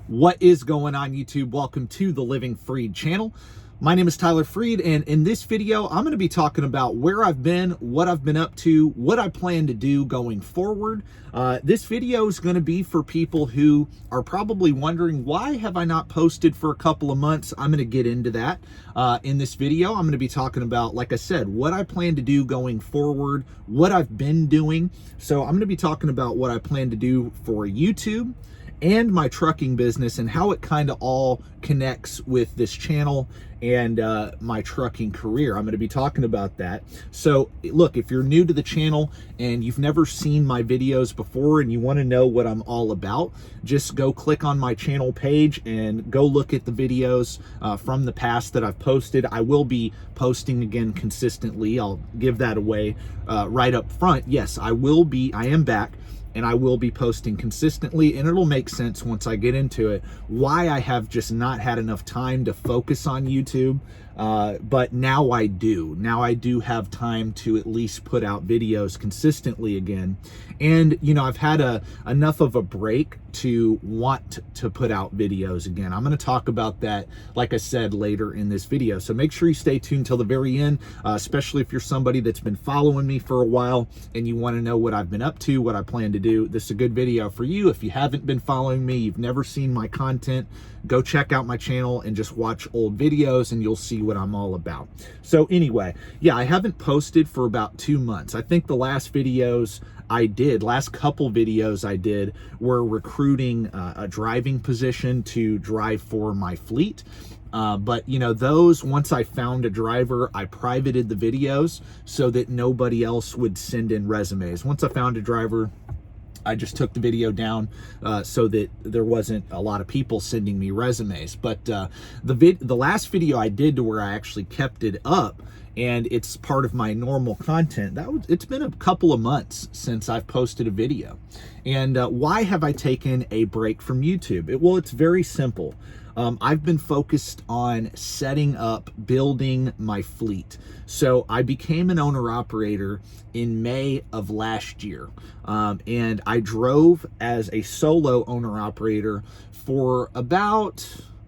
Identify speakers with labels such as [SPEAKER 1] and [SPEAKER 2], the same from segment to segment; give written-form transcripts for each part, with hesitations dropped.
[SPEAKER 1] What is going on, YouTube? Welcome to the Living Freed channel. My name is Tyler Freed, and in this video, I'm going to be talking about where I've been, what I've been up to, what I plan to do going forward. This video is going to be for people who are probably wondering, why have I not posted for a couple of months? I'm going to get into that in this video. I'm going to be talking about, like I said, what I plan to do going forward, what I've been doing. So I'm going to be talking about what I plan to do for YouTube and my trucking business and how it kind of all connects with this channel and my trucking career. I'm going to be talking about that. So look, if you're new to the channel and you've never seen my videos before and you want to know what I'm all about, just go click on my channel page and go look at the videos from the past that I've posted. I will be posting again consistently. I'll give that away right up front. Yes, I am back, and I will be posting consistently, and it'll make sense once I get into it why I have just not had enough time to focus on YouTube. But now I do. Now I do have time to at least put out videos consistently again. And, you know, I've had enough of a break to want to put out videos again. I'm going to talk about that, like I said, later in this video. So make sure you stay tuned till the very end, especially if you're somebody that's been following me for a while and you want to know what I've been up to, what I plan to do. This is a good video for you. If you haven't been following me, you've never seen my content, go check out my channel and just watch old videos and you'll see what I'm all about. So anyway, yeah, I haven't posted for about 2 months. I think the last couple videos I did were recruiting a driving position to drive for my fleet. But you know, those, once I found a driver, I privated the videos so that nobody else would send in resumes. Once I found a driver, I just took the video down so that there wasn't a lot of people sending me resumes. But the last video I did, to where I actually kept it up and it's part of my normal content, it's been a couple of months since I've posted a video. And why have I taken a break from YouTube? Well, it's very simple. I've been focused on setting up, building my fleet. So I became an owner-operator in May of last year. And I drove as a solo owner-operator for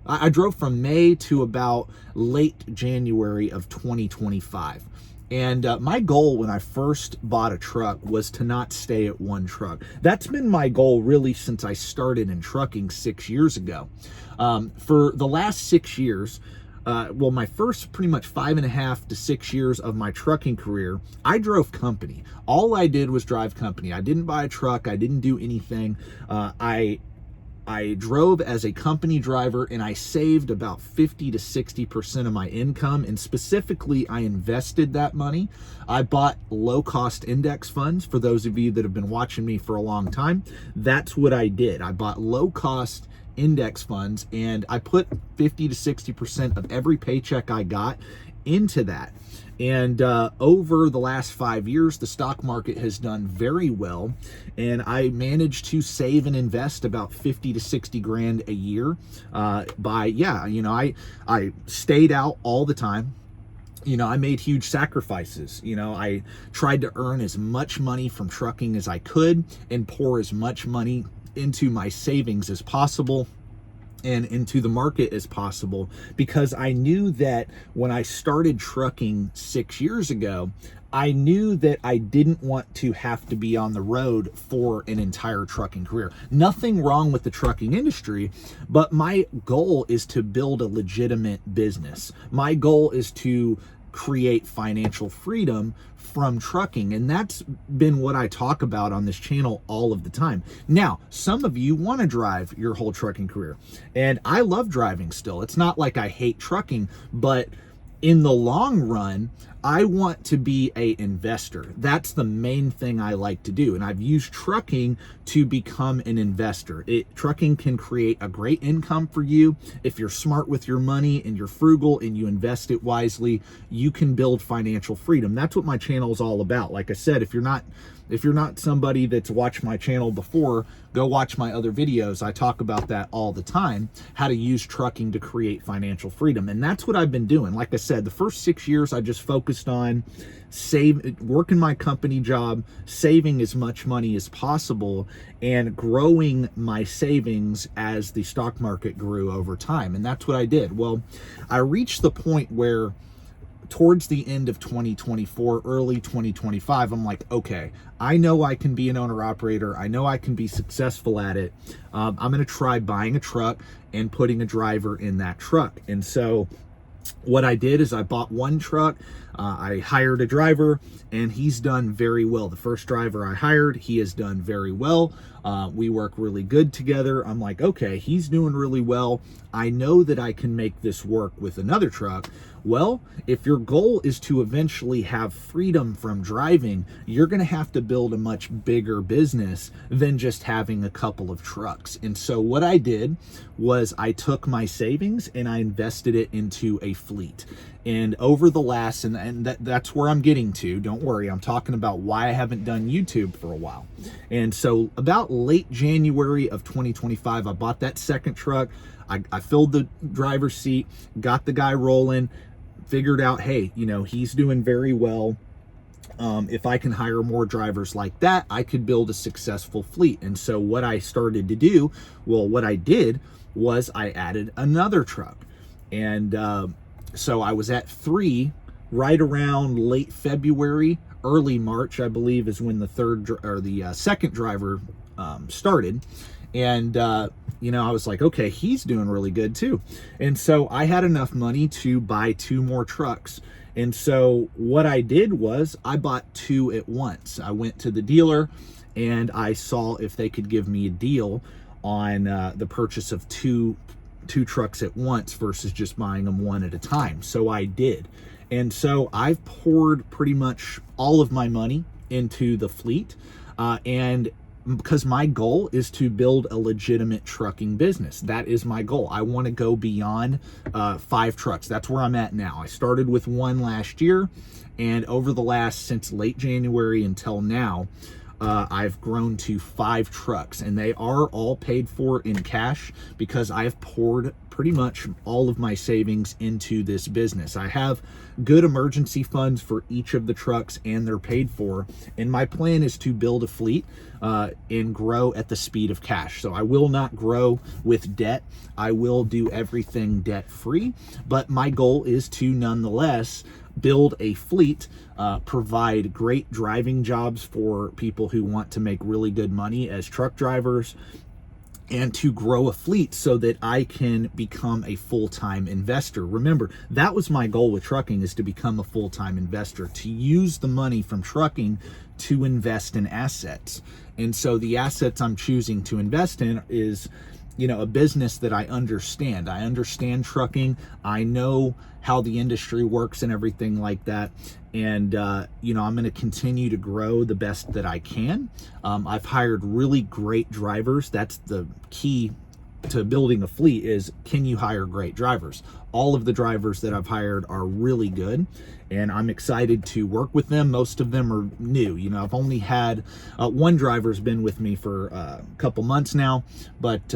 [SPEAKER 1] I drove from May to about late January of 2025. And my goal when I first bought a truck was to not stay at one truck. That's been my goal really since I started in trucking 6 years ago. For the last 6 years, well, my first pretty much 5.5 to 6 years of my trucking career, I drove company. All I did was drive company. I didn't buy a truck. I didn't do anything. I drove as a company driver, and I saved about 50 to 60% of my income, and specifically I invested that money. I bought low-cost index funds. For those of you that have been watching me for a long time, that's what I did. I bought low-cost index funds, and I put 50 to 60% of every paycheck I got into that. And over the last 5 years, the stock market has done very well, and I managed to save and invest about 50 to 60 grand a year I stayed out all the time. You know, I made huge sacrifices. You know, I tried to earn as much money from trucking as I could and pour as much money into my savings as possible and into the market as possible, because I knew that when I started trucking 6 years ago, I knew that I didn't want to have to be on the road for an entire trucking career. Nothing wrong with the trucking industry, but my goal is to build a legitimate business. My goal is to create financial freedom from trucking, and that's been what I talk about on this channel all of the time. Now, some of you want to drive your whole trucking career, and I love driving still. It's not like I hate trucking, but in the long run, I want to be an investor. That's the main thing I like to do. And I've used trucking to become an investor. Trucking can create a great income for you. If you're smart with your money and you're frugal and you invest it wisely, you can build financial freedom. That's what my channel is all about. Like I said, if you're not somebody that's watched my channel before, go watch my other videos. I talk about that all the time, how to use trucking to create financial freedom. And that's what I've been doing. Like I said, the first 6 years, I just focused focused on working my company job, saving as much money as possible, and growing my savings as the stock market grew over time. And that's what I did. Well, I reached the point where towards the end of 2024, early 2025, I'm like, okay, I know I can be an owner operator. I know I can be successful at it. I'm going to try buying a truck and putting a driver in that truck. And so what I did is I bought one truck, I hired a driver, and he's done very well. The first driver I hired, he has done very well. We work really good together. I'm like, okay, he's doing really well. I know that I can make this work with another truck. Well, if your goal is to eventually have freedom from driving, you're going to have to build a much bigger business than just having a couple of trucks. And so what I did was I took my savings and I invested it into a fleet. And over the last, and that's where I'm getting to, don't worry, I'm talking about why I haven't done YouTube for a while. And so about late January of 2025, I bought that second truck. I filled the driver's seat, got the guy rolling, figured out, hey, you know, he's doing very well. If I can hire more drivers like that, I could build a successful fleet. And so what I started to do, well, what I did was I added another truck. And so I was at 3 right around late February, early March, I believe, is when the second driver started. And you know, I was like, okay, he's doing really good too. And so I had enough money to buy 2 more trucks. And so what I did was I bought 2 at once. I went to the dealer and I saw if they could give me a deal on the purchase of two trucks at once versus just buying them one at a time. So I did. And so I've poured pretty much all of my money into the fleet. And because my goal is to build a legitimate trucking business. That is my goal. I want to go beyond 5 trucks. That's where I'm at now. I started with 1 last year, and over the last, since late January until now, I've grown to 5 trucks, and they are all paid for in cash because I've poured pretty much all of my savings into this business. I have good emergency funds for each of the trucks, and they're paid for. And my plan is to build a fleet and grow at the speed of cash. So I will not grow with debt. I will do everything debt free, but my goal is to nonetheless build a fleet, provide great driving jobs for people who want to make really good money as truck drivers, and to grow a fleet so that I can become a full-time investor. Remember, that was my goal with trucking, is to become a full-time investor, to use the money from trucking to invest in assets. And so the assets I'm choosing to invest in is, you know, a business that I understand. I understand trucking. I know how the industry works and everything like that. And, you know, I'm going to continue to grow the best that I can. I've hired really great drivers. That's the key to building a fleet, is can you hire great drivers? All of the drivers that I've hired are really good, and I'm excited to work with them. Most of them are new. You know, I've only had one driver's been with me for a couple months now, but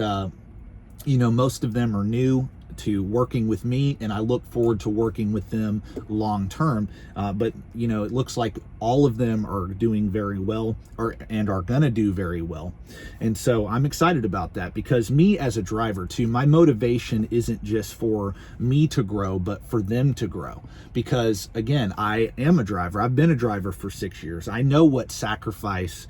[SPEAKER 1] you know, most of them are new to working with me, and I look forward to working with them long term. But you know, it looks like all of them are doing very well, and are gonna do very well. And so I'm excited about that, because me as a driver too, my motivation isn't just for me to grow, but for them to grow. Because again, I am a driver. I've been a driver for 6 years. I know what sacrifice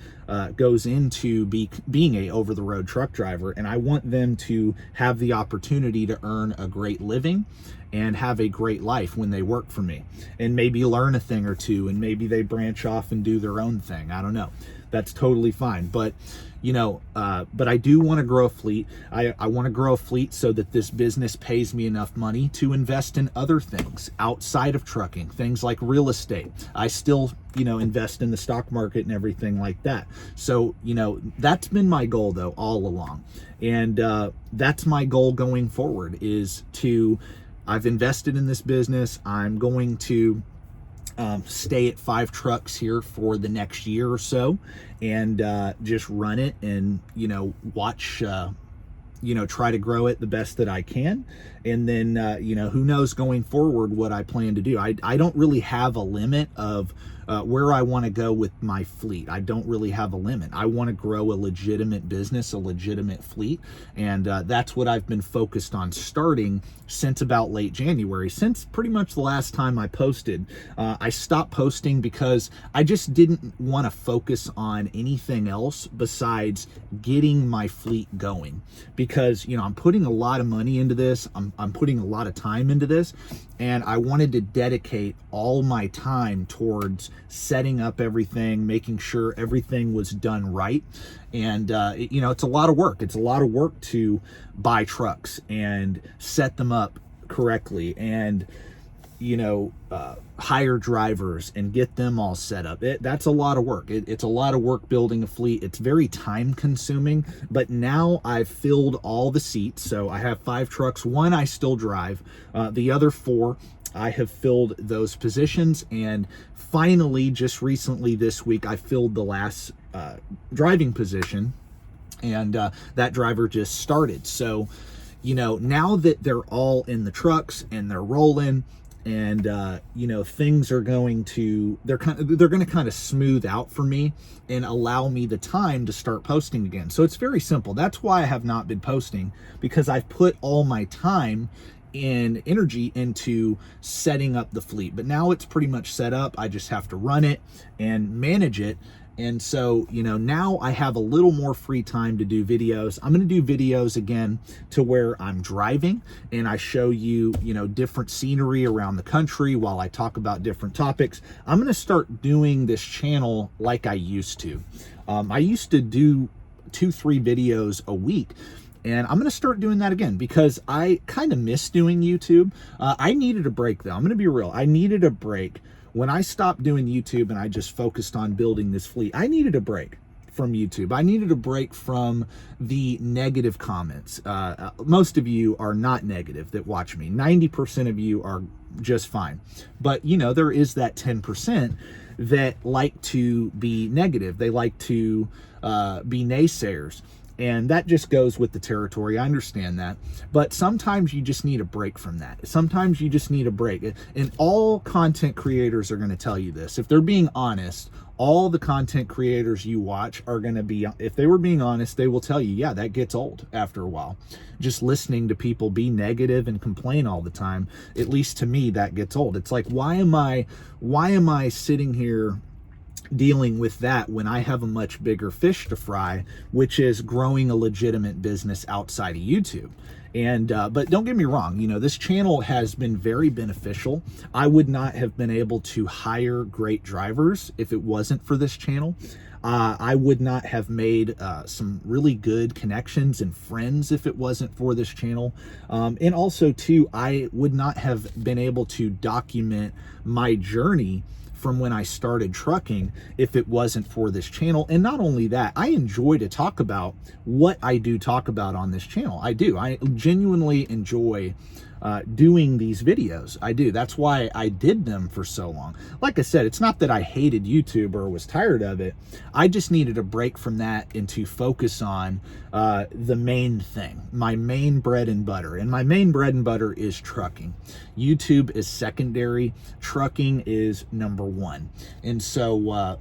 [SPEAKER 1] goes into being a over-the-road truck driver, and I want them to have the opportunity to earn a great living and have a great life when they work for me, and maybe learn a thing or two, and maybe they branch off and do their own thing. I don't know. That's totally fine. But you know, but I do want to grow a fleet. I want to grow a fleet so that this business pays me enough money to invest in other things outside of trucking, things like real estate. I still, you know, invest in the stock market and everything like that. So, you know, that's been my goal though all along. And that's my goal going forward, is to, I've invested in this business. I'm going to stay at 5 trucks here for the next year or so, and just run it, and you know, watch try to grow it the best that I can. And then, who knows going forward what I plan to do. I don't really have a limit of where I want to go with my fleet. I don't really have a limit. I want to grow a legitimate business, a legitimate fleet. And that's what I've been focused on starting since about late January, since pretty much the last time I posted. I stopped posting because I just didn't want to focus on anything else besides getting my fleet going. Because, I'm putting a lot of money into this. I'm putting a lot of time into this, and I wanted to dedicate all my time towards setting up everything, making sure everything was done right. And, it's a lot of work. It's a lot of work to buy trucks and set them up correctly and, hire drivers and get them all set up. That's a lot of work. It's a lot of work building a fleet. It's very time consuming, but now I've filled all the seats. So I have 5 trucks. 1 I still drive. The other 4, I have filled those positions. And finally, just recently this week, I filled the last driving position, and that driver just started. So, now that they're all in the trucks and they're rolling, and things are going to they're going to kind of smooth out for me and allow me the time to start posting again. So it's very simple. That's why I have not been posting, because I've put all my time and energy into setting up the fleet. But now it's pretty much set up. I just have to run it and manage it. And so, now I have a little more free time to do videos. I'm going to do videos again to where I'm driving and I show you, different scenery around the country while I talk about different topics. I'm going to start doing this channel like I used to. I used to do 2-3 videos a week. And I'm going to start doing that again because I kind of miss doing YouTube. I needed a break, though. I'm going to be real. I needed a break. When I stopped doing YouTube and I just focused on building this fleet, I needed a break from YouTube. I needed a break from the negative comments. Most of you are not negative that watch me. 90% of you are just fine. But, there is that 10% that like to be negative. They like to be naysayers. And that just goes with the territory. I understand that. But sometimes you just need a break from that. Sometimes you just need a break. And all content creators are going to tell you this. If they're being honest, all the content creators you watch are going to be, if they were being honest, they will tell you, yeah, that gets old after a while. Just listening to people be negative and complain all the time, at least to me, that gets old. It's like, why am I sitting here dealing with that when I have a much bigger fish to fry, which is growing a legitimate business outside of YouTube? And but don't get me wrong, this channel has been very beneficial. I would not have been able to hire great drivers if it wasn't for this channel. I would not have made some really good connections and friends if it wasn't for this channel. And also too, I would not have been able to document my journey from when I started trucking if it wasn't for this channel. And not only that, I enjoy to talk about what I do talk about on this channel. I do. I genuinely enjoy doing these videos. I do. That's why I did them for so long. Like I said, it's not that I hated YouTube or was tired of it. I just needed a break from that and to focus on the main thing, my main bread and butter. And my main bread and butter is trucking. YouTube is secondary. Trucking is number 1. And so,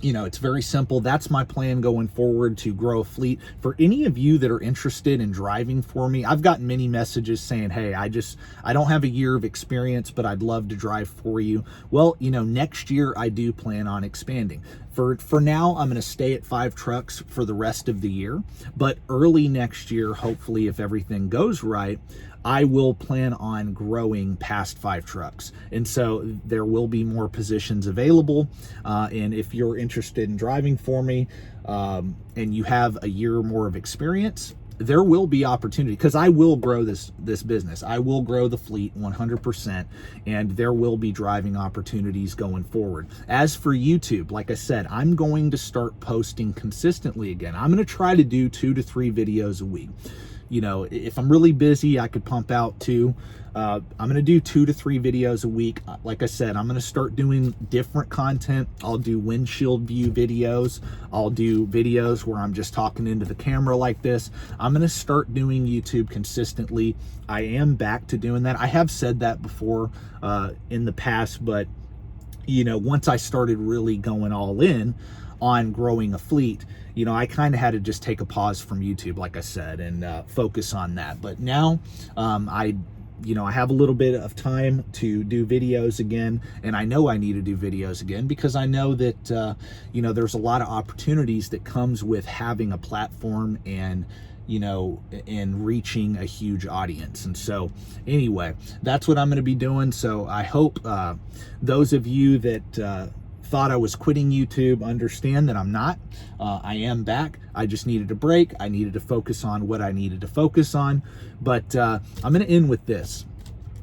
[SPEAKER 1] it's very simple. That's my plan going forward, to grow a fleet. For any of you that are interested in driving for me, I've gotten many messages saying, hey, I don't have a year of experience, but I'd love to drive for you. Well, next year I do plan on expanding. For now, I'm going to stay at 5 trucks for the rest of the year, but early next year, hopefully, if everything goes right, I will plan on growing past 5 trucks. And so there will be more positions available. And if you're interested in driving for me and you have a year or more of experience, there will be opportunity, because I will grow this business. I will grow the fleet 100%, and there will be driving opportunities going forward. As for YouTube, like I said, I'm going to start posting consistently again. I'm going to try to do 2 to 3 videos a week. You know, if I'm really busy, I could pump out 2. I'm going to do 2 to 3 videos a week. Like I said, I'm going to start doing different content. I'll do windshield view videos. I'll do videos where I'm just talking into the camera like this. I'm going to start doing YouTube consistently. I am back to doing that. I have said that before in the past, but you know, once I started really going all in on growing a fleet, you know, I kind of had to just take a pause from YouTube, like I said, and focus on that. But now you know, I have a little bit of time to do videos again, and I know I need to do videos again because I know that, you know, there's a lot of opportunities that comes with having a platform and, you know, and reaching a huge audience. And so anyway, that's what I'm going to be doing. So I hope those of you that thought I was quitting YouTube understand that I'm not. I am back. I just needed a break. I needed to focus on what I needed to focus on. But I'm going to end with this.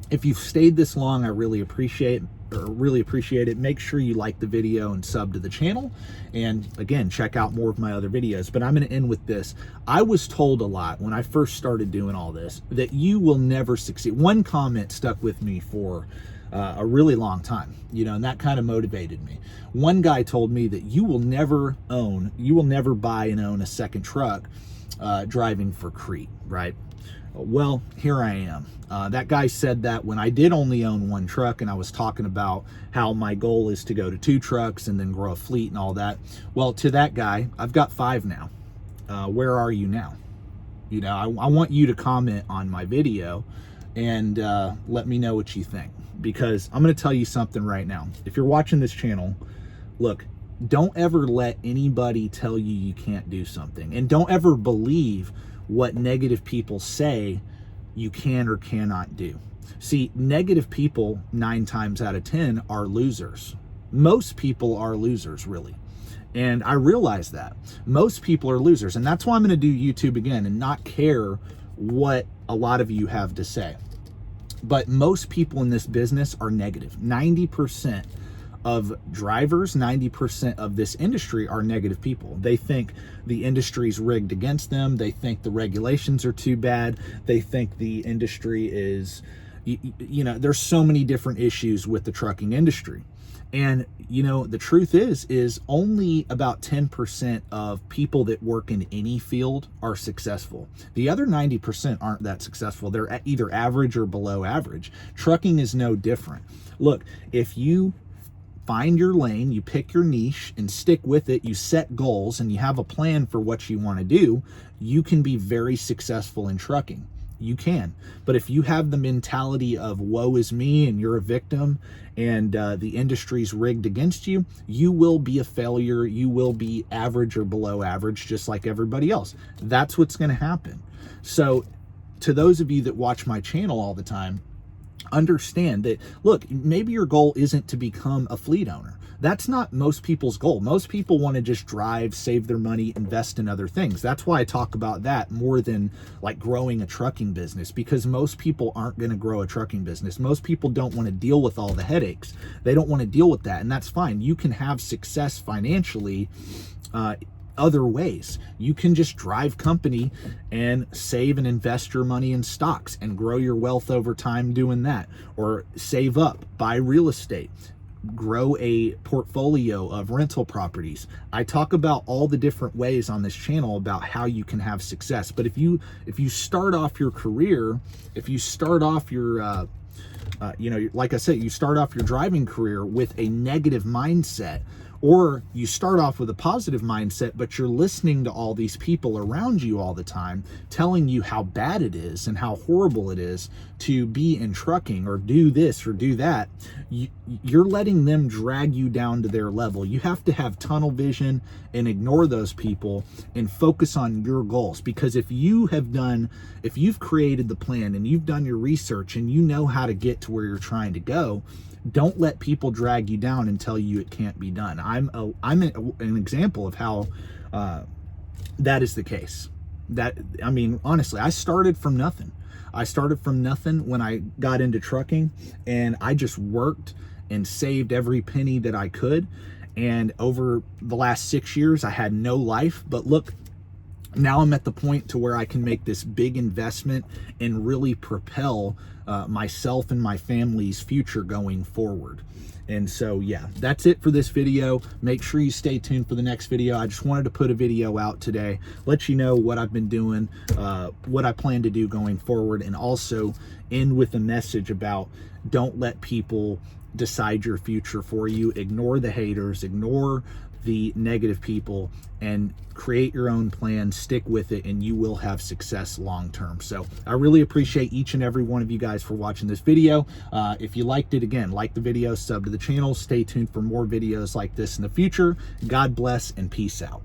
[SPEAKER 1] If you've stayed this long, I really appreciate it. Make sure you like the video and sub to the channel. And again, check out more of my other videos. But I'm going to end with this. I was told a lot when I first started doing all this that you will never succeed. One comment stuck with me for a really long time, you know, and that kind of motivated me. One guy told me that you will never buy and own a second truck driving for Crete, right? Well, here I am. That guy said that when I did only own 1 truck, and I was talking about how my goal is to go to 2 trucks and then grow a fleet and all that. Well, to that guy, I've got 5 now. Where are you now? You know, I want you to comment on my video and let me know what you think, because I'm going to tell you something right now. If you're watching this channel, look, don't ever let anybody tell you you can't do something, and don't ever believe what negative people say you can or cannot do. See, negative people 9 times out of 10 are losers. Most people are losers, really. And I realize that. Most people are losers. And that's why I'm going to do YouTube again and not care what a lot of you have to say. But most people in this business are negative. 90% of drivers, 90% of this industry are negative people. They think the industry's rigged against them. They think the regulations are too bad. They think the industry is, you know, there's so many different issues with the trucking industry. And, you know, the truth is only about 10% of people that work in any field are successful. The other 90% aren't that successful. They're either average or below average. Trucking is no different. Look, if you find your lane, you pick your niche and stick with it, you set goals and you have a plan for what you want to do, you can be very successful in trucking. You can. But if you have the mentality of woe is me and you're a victim and the industry's rigged against you, you will be a failure. You will be average or below average, just like everybody else. That's what's going to happen. So to those of you that watch my channel all the time, understand that, look, maybe your goal isn't to become a fleet owner. That's not most people's goal. Most people want to just drive, save their money, invest in other things. That's why I talk about that more than like growing a trucking business, because most people aren't going to grow a trucking business. Most people don't want to deal with all the headaches. They don't want to deal with that, and that's fine. You can have success financially other ways. You can just drive company and save and invest your money in stocks and grow your wealth over time doing that, or save up, buy real estate, grow a portfolio of rental properties. I talk about all the different ways on this channel about how you can have success. But if you start off your career, if you start off your you know, like I said, you start off your driving career with a negative mindset, or you start off with a positive mindset, but you're listening to all these people around you all the time telling you how bad it is and how horrible it is to be in trucking or do this or do that, you're letting them drag you down to their level. You have to have tunnel vision and ignore those people and focus on your goals. Because if you've created the plan and you've done your research and you know how to get to where you're trying to go, don't let people drag you down and tell you it can't be done. I'm an example of how that is the case. I mean, honestly, I started from nothing. I started from nothing when I got into trucking, and I just worked and saved every penny that I could. And over the last 6 years, I had no life. But look, now I'm at the point to where I can make this big investment and really propel myself and my family's future going forward. And so, yeah, that's it for this video. Make sure you stay tuned for the next video. I just wanted to put a video out today, let you know what I've been doing, what I plan to do going forward, and also end with a message about don't let people decide your future for you. Ignore the haters, ignore the negative people, and create your own plan, stick with it, and you will have success long term. So I really appreciate each and every one of you guys for watching this video. If you liked it, again, like the video, sub to the channel, stay tuned for more videos like this in the future. God bless and peace out.